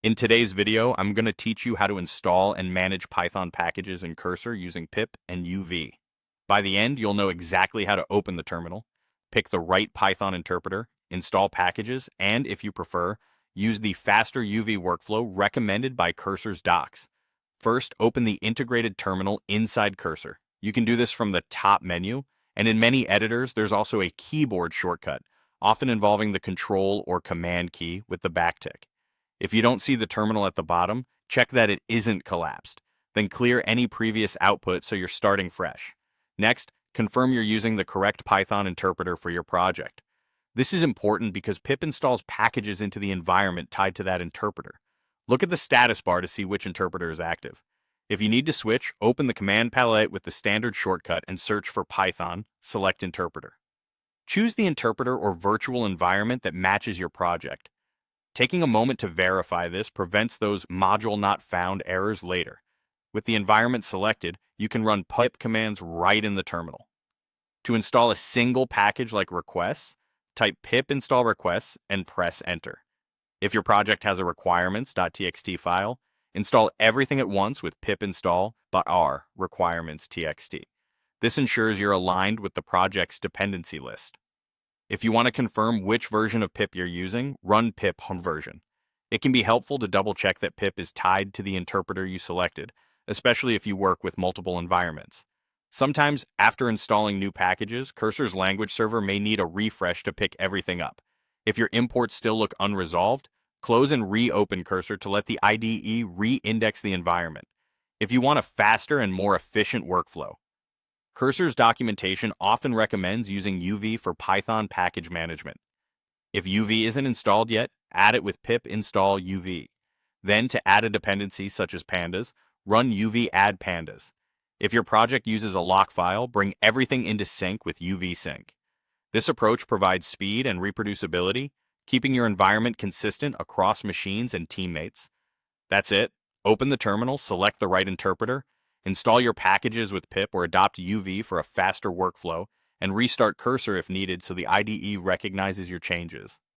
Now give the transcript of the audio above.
In today's video, I'm going to teach you how to install and manage Python packages in Cursor using pip and UV. By the end, you'll know exactly how to open the terminal, pick the right Python interpreter, install packages, and, if you prefer, use the faster UV workflow recommended by Cursor's docs. First, open the integrated terminal inside Cursor. You can do this from the top menu, and in many editors, there's also a keyboard shortcut, often involving the Control or Command key with the backtick. If you don't see the terminal at the bottom, check that it isn't collapsed. Then clear any previous output so you're starting fresh. Next, confirm you're using the correct Python interpreter for your project. This is important because pip installs packages into the environment tied to that interpreter. Look at the status bar to see which interpreter is active. If you need to switch, open the command palette with the standard shortcut and search for Python, select interpreter. Choose the interpreter or virtual environment that matches your project. Taking a moment to verify this prevents those module not found errors later. With the environment selected, you can run pip commands right in the terminal. To install a single package like requests, type pip install requests and press enter. If your project has a requirements.txt file, install everything at once with pip install .r requirements.txt. This ensures you're aligned with the project's dependency list. If you want to confirm which version of pip you're using, run pip version. It can be helpful to double-check that pip is tied to the interpreter you selected, especially if you work with multiple environments. Sometimes, after installing new packages, Cursor's language server may need a refresh to pick everything up. If your imports still look unresolved, close and reopen Cursor to let the IDE re-index the environment. If you want a faster and more efficient workflow, Cursor's documentation often recommends using UV for Python package management. If UV isn't installed yet, add it with pip install UV. Then, to add a dependency such as pandas, run UV add pandas. If your project uses a lock file, bring everything into sync with UV sync. This approach provides speed and reproducibility, keeping your environment consistent across machines and teammates. That's it. Open the terminal, select the right interpreter, install your packages with pip or adopt UV for a faster workflow, and restart Cursor if needed so the IDE recognizes your changes.